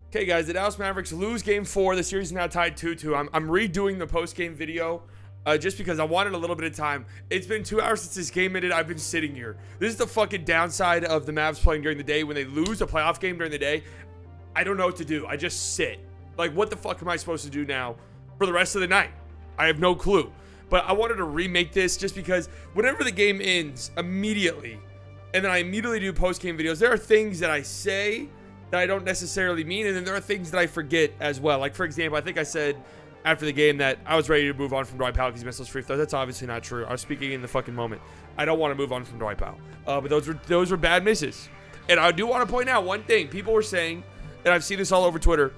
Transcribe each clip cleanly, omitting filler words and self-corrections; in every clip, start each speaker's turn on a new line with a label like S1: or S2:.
S1: Okay, guys, the Dallas Mavericks lose game 4. The series is now tied 2-2. I'm redoing the post-game video just because I wanted a little bit of time. It's been 2 hours since this game ended. I've been sitting here. This is the fucking downside of the Mavs playing during the day. When they lose a playoff game during the day, I don't know what to do. I just sit. Like, what the fuck am I supposed to do now for the rest of the night? I have no clue. But I wanted to remake this just because whenever the game ends immediately, and then I immediately do post-game videos, there are things that I say that I don't necessarily mean, and then there are things that I forget as well. Like, for example, I think I said after the game that I was ready to move on from Dwight Powell because he missed those free throws. That's obviously not true. I was speaking in the fucking moment. I don't want to move on from Dwight Powell. But those were bad misses. And I do want to point out one thing. People were saying, and I've seen this all over Twitter,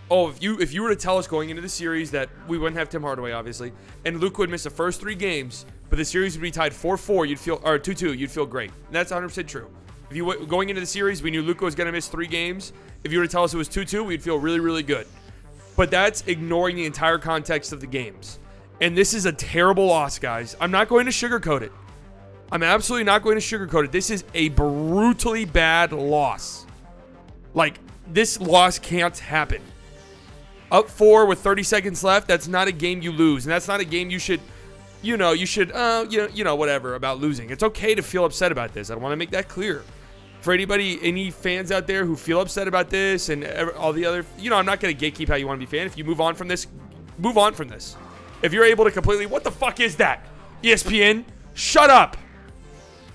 S1: oh, if you were to tell us going into the series that we wouldn't have Tim Hardaway, obviously, and Luka would miss the first 3 games, but the series would be tied 4-4, you'd feel, or 2-2, you'd feel great. And that's 100% true. If you going into the series, we knew Luka was going to miss 3 games. If you were to tell us it was 2-2, we'd feel really, really good. But that's ignoring the entire context of the games. And this is a terrible loss, guys. I'm not going to sugarcoat it. I'm absolutely not going to sugarcoat it. This is a brutally bad loss. Like, this loss can't happen. Up 4 with 30 seconds left, that's not a game you lose. And that's not a game you should, whatever about losing. It's okay to feel upset about this. I want to make that clear. For anybody, any fans out there who feel upset about this and all the other, I'm not going to gatekeep how you want to be a fan. If you move on from this, move on from this. If you're able to completely, what the fuck is that? ESPN, shut up.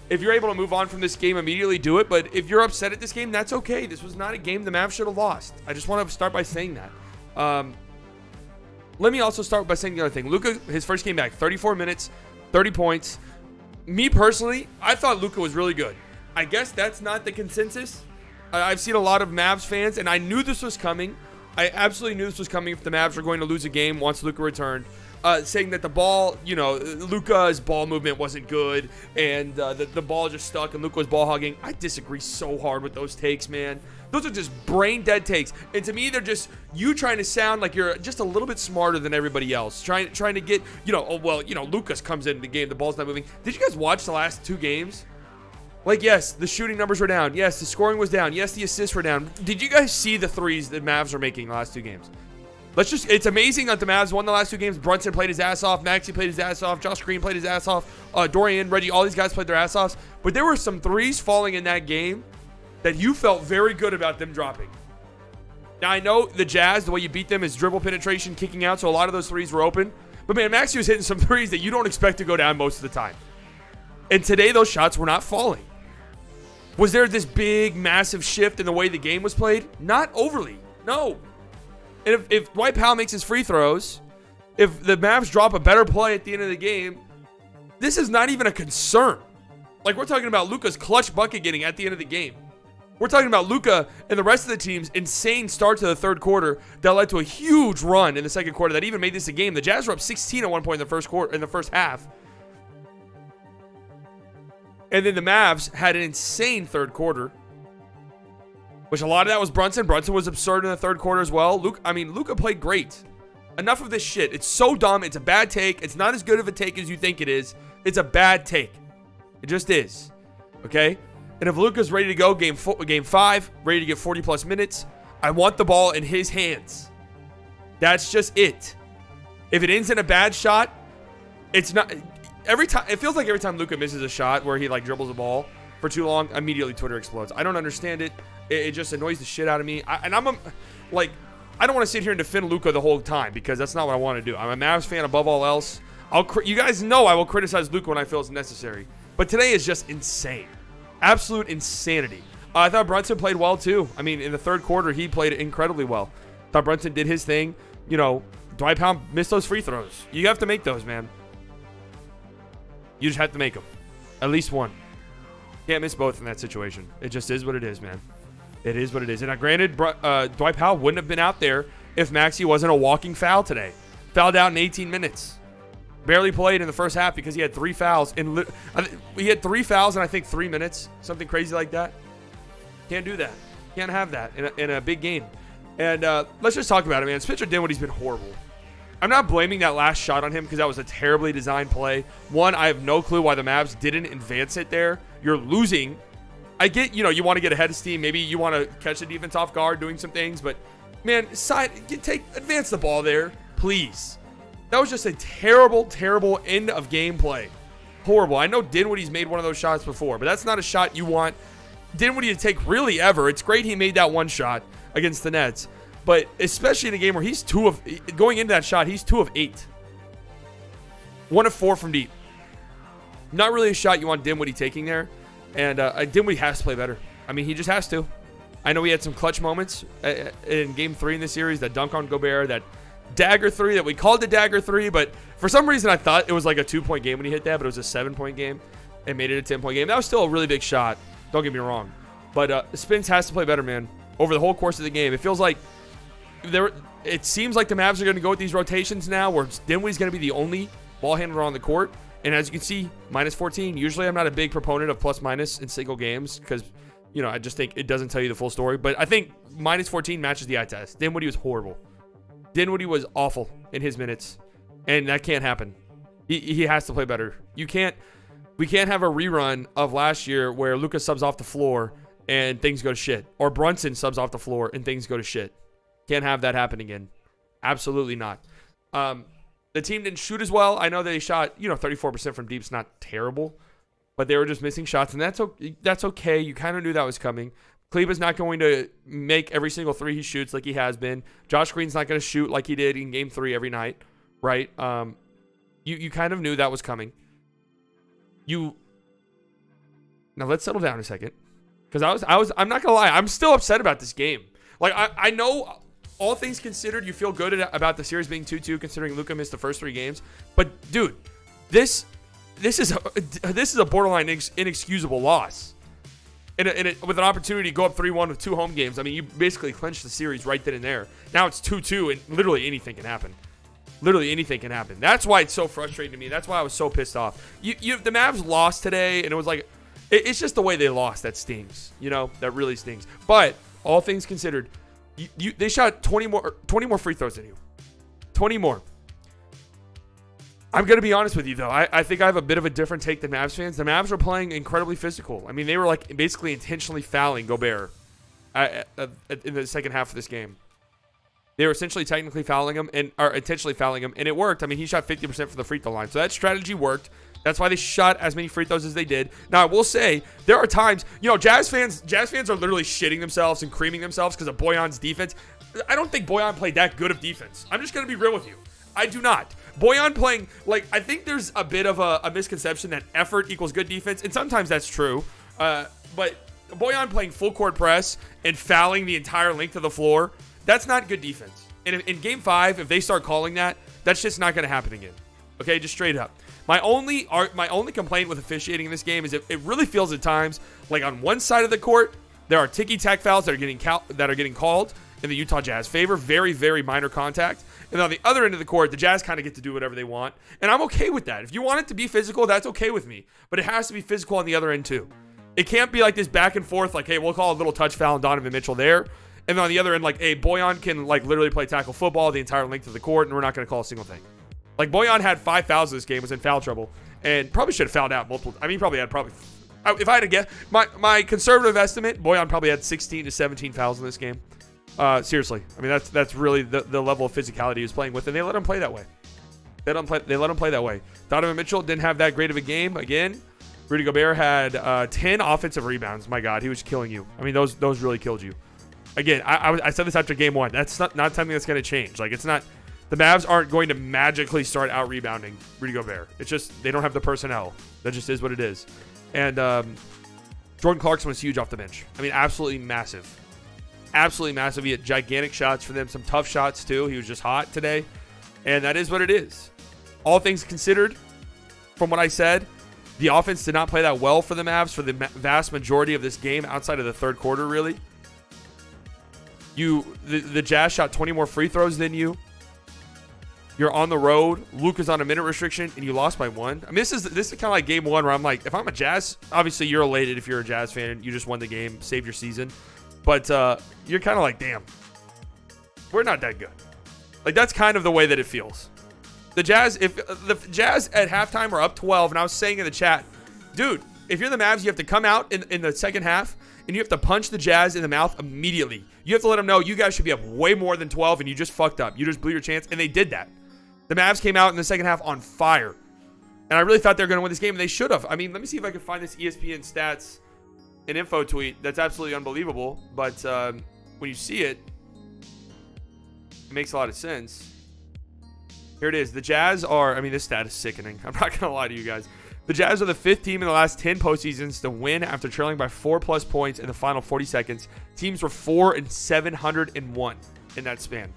S1: If you're able to move on from this game, immediately do it. But if you're upset at this game, that's okay. This was not a game the Mavs should have lost. I just want to start by saying that. Let me also start by saying the other thing. Luka, his first game back, 34 minutes, 30 points. Me personally, I thought Luka was really good. I guess that's not the consensus. I've seen a lot of Mavs fans, and I knew this was coming. I absolutely knew this was coming if the Mavs were going to lose a game once Luka returned. Saying that the ball, Luka's ball movement wasn't good, and the ball just stuck, and Luka was ball hogging. I disagree so hard with those takes, man. Those are just brain dead takes. And to me, they're just you trying to sound like you're just a little bit smarter than everybody else. Trying to get, Lucas comes into the game, the ball's not moving. Did you guys watch the last 2 games? Like, yes, the shooting numbers were down. Yes, the scoring was down. Yes, the assists were down. Did you guys see the threes that Mavs are making the last 2 games? It's amazing that the Mavs won the last 2 games. Brunson played his ass off. Maxey played his ass off. Josh Green played his ass off. Dorian, Reggie, all these guys played their ass offs. But there were some threes falling in that game that you felt very good about them dropping. Now, I know the Jazz, the way you beat them is dribble penetration, kicking out, so a lot of those threes were open. But, man, Maxey was hitting some threes that you don't expect to go down most of the time. And today, those shots were not falling. Was there this big, massive shift in the way the game was played? Not overly. No. And if Dwight Powell makes his free throws, if the Mavs drop a better play at the end of the game, this is not even a concern. Like, we're talking about Luka's clutch bucket getting at the end of the game. We're talking about Luka and the rest of the team's insane start to the third quarter that led to a huge run in the second quarter that even made this a game. The Jazz were up 16 at one point in the first half. And then the Mavs had an insane third quarter, which a lot of that was Brunson. Brunson was absurd in the third quarter as well. Luka played great. Enough of this shit. It's so dumb. It's a bad take. It's not as good of a take as you think it is. It's a bad take. It just is. Okay? And if Luka's ready to go game 5, ready to get 40-plus minutes, I want the ball in his hands. That's just it. If it ends in a bad shot, it's not... it feels like every time Luka misses a shot where he dribbles the ball for too long, immediately Twitter explodes. I don't understand it. It just annoys the shit out of me. I don't want to sit here and defend Luka the whole time because that's not what I want to do. I'm a Mavs fan above all else. You guys know I will criticize Luka when I feel it's necessary. But today is just insane. Absolute insanity. I thought Brunson played well too. In the third quarter, he played incredibly well. Thought Brunson did his thing. Dwight Powell missed those free throws. You have to make those, man. You just have to make them. At least one. Can't miss both in that situation. It just is what it is, man. It is what it is. And granted, Dwight Powell wouldn't have been out there if Maxey wasn't a walking foul today. Fouled out in 18 minutes. Barely played in the first half because he had 3 fouls. He had 3 fouls in, I think, 3 minutes. Something crazy like that. Can't do that. Can't have that in a big game. And let's just talk about it, man. Spencer Dinwiddie's been horrible. I'm not blaming that last shot on him because that was a terribly designed play. One, I have no clue why the Mavs didn't advance it there. You're losing I get, you know, you want to get ahead of steam. Maybe you want to catch the defense off guard doing some things. But, man, advance the ball there, please. That was just a terrible, terrible end of game play. Horrible. I know Dinwiddie's made one of those shots before, but that's not a shot you want Dinwiddie to take really ever. It's great he made that one shot against the Nets, but especially in a game where he's going into that shot, he's 2 of 8. 1 of 4 from deep. Not really a shot you want Dinwiddie taking there, and Dinwiddie has to play better. I mean, he just has to. I know he had some clutch moments in Game 3 in this series, that dunk on Gobert, that dagger 3 that we called the dagger 3, but for some reason I thought it was like a 2-point game when he hit that, but it was a 7-point game and made it a 10-point game. That was still a really big shot. Don't get me wrong. But Spence has to play better, man, over the whole course of the game. It feels like it seems like the Mavs are going to go with these rotations now where Dinwiddie's going to be the only ball handler on the court. And as you can see, minus 14. Usually I'm not a big proponent of plus minus in single games because, you know, I just think it doesn't tell you the full story. But I think minus 14 matches the eye test. Dinwiddie was horrible. Dinwiddie was awful in his minutes, and that can't happen. He has to play better. We can't have a rerun of last year where Luka subs off the floor and things go to shit, or Brunson subs off the floor and things go to shit. Can't have that happen again. Absolutely not. The team didn't shoot as well. I know they shot, you know, 34% from deep. It's not terrible, but they were just missing shots, and that's okay. You kind of knew that was coming. Kleber's not going to make every single 3 he shoots like he has been. Josh Green's not going to shoot like he did in Game 3 every night, right? You kind of knew that was coming. Now let's settle down a second, because I'm not gonna lie, I'm still upset about this game. Like I know, all things considered, you feel good about the series being 2-2 considering Luka missed the first 3 games, but dude, this is a borderline inexcusable loss. With an opportunity to go up 3-1 with 2 home games. I mean, you basically clinched the series right then and there. Now it's 2-2, and literally anything can happen. Literally anything can happen. That's why it's so frustrating to me. That's why I was so pissed off. The Mavs lost today, and it was like, it's just the way they lost that stings. You know, that really stings. But all things considered, they shot 20 more free throws than you. 20 more. I'm going to be honest with you, though. I think I have a bit of a different take than Mavs fans. The Mavs were playing incredibly physical. I mean, they were like basically intentionally fouling Gobert in the second half of this game. They were essentially technically fouling him or intentionally fouling him, and it worked. I mean, he shot 50% from the free throw line. So that strategy worked. That's why they shot as many free throws as they did. Now, I will say, there are times, you know, Jazz fans are literally shitting themselves and creaming themselves because of Bojan's defense. I don't think Bojan played that good of defense. I'm just going to be real with you. I do not. Bojan playing, like, I think there's a bit of a misconception that effort equals good defense, and sometimes that's true. But Bojan playing full court press and fouling the entire length of the floor, that's not good defense. And in Game 5, if they start calling that, that's just not going to happen again. Okay, just straight up. My only complaint with officiating in this game is it really feels at times like on one side of the court there are ticky-tack fouls that are getting called in the Utah Jazz favor, very, very minor contact. And on the other end of the court, the Jazz kind of get to do whatever they want. And I'm okay with that. If you want it to be physical, that's okay with me. But it has to be physical on the other end too. It can't be like this back and forth, like, hey, we'll call a little touch foul on Donovan Mitchell there. And then on the other end, like, hey, Bojan can like literally play tackle football the entire length of the court, and we're not going to call a single thing. Like, Bojan had 5 fouls in this game, was in foul trouble, and probably should have fouled out multiple. I mean, he probably had if I had to guess, my conservative estimate, Bojan probably had 16 to 17 fouls in this game. Seriously, I mean, that's really the level of physicality he was playing with, and they let him play that way. They let him play that way. Donovan Mitchell didn't have that great of a game. Again, Rudy Gobert had 10 offensive rebounds. My God, he was killing you. I mean, those really killed you. Again, I said this after Game 1. That's not something that's going to change. Like, it's not. The Mavs aren't going to magically start out rebounding Rudy Gobert. It's just they don't have the personnel. That just is what it is. And Jordan Clarkson was huge off the bench. I mean, absolutely massive. Absolutely massive. He had gigantic shots for them. Some tough shots, too. He was just hot today. And that is what it is. All things considered, from what I said, the offense did not play that well for the Mavs for the vast majority of this game outside of the third quarter, really. The Jazz shot 20 more free throws than you. You're on the road. Luka's on a minute restriction, and you lost by 1. I mean, this is kind of like Game 1 where I'm like, if I'm a Jazz, obviously you're elated if you're a Jazz fan and you just won the game, saved your season. But you're kind of like, damn, we're not that good. Like, that's kind of the way that it feels. The Jazz, if the Jazz at halftime are up 12, and I was saying in the chat, dude, if you're the Mavs, you have to come out in the second half and you have to punch the Jazz in the mouth immediately. You have to let them know you guys should be up way more than 12 and you just fucked up. You just blew your chance, and they did that. The Mavs came out in the second half on fire. And I really thought they were going to win this game, and they should have. I mean, let me see if I can find this ESPN stats and info tweet. That's absolutely unbelievable. But when you see it, it makes a lot of sense. Here it is. The Jazz are, I mean, this stat is sickening. I'm not going to lie to you guys. The Jazz are the 5th team in the last 10 postseasons to win after trailing by 4+ points in the final 40 seconds. Teams were 4 and 701 in that span.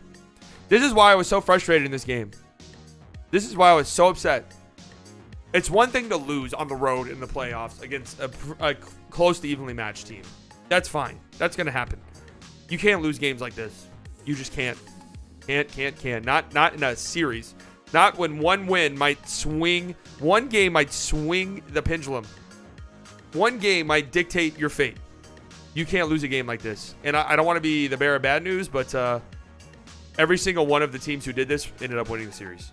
S1: This is why I was so frustrated in this game. This is why I was so upset. It's one thing to lose on the road in the playoffs against a close to evenly matched team. That's fine. That's going to happen. You can't lose games like this. You just can't. Can't. Not in a series. Not when one win might swing. One game might swing the pendulum. One game might dictate your fate. You can't lose a game like this. And I don't want to be the bearer of bad news, but every single one of the teams who did this ended up winning the series.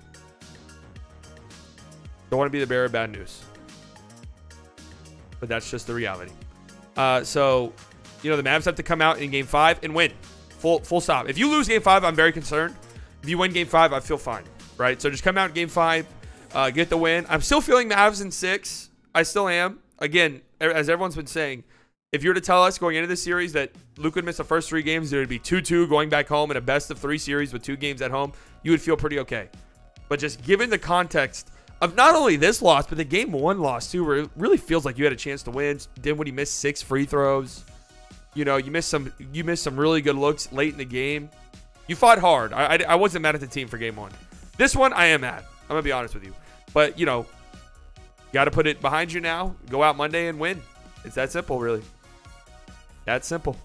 S1: Don't want to be the bearer of bad news. But that's just the reality. So, you know, the Mavs have to come out in Game 5 and win. Full stop. If you lose Game 5, I'm very concerned. If you win Game 5, I feel fine. Right? So just come out in Game 5, get the win. I'm still feeling Mavs in 6. I still am. Again, as everyone's been saying, if you were to tell us going into this series that Luka would miss the first 3 games, there would be 2-2 going back home in a best-of-3 series with 2 games at home, you would feel pretty okay. But just given the context of not only this loss, but the Game 1 loss too, where it really feels like you had a chance to win. Dinwiddie missed 6 free throws. You know, you missed some really good looks late in the game. You fought hard. I wasn't mad at the team for Game 1. This one, I am mad. I'm going to be honest with you. But, you know, got to put it behind you now. Go out Monday and win. It's that simple, really. That simple.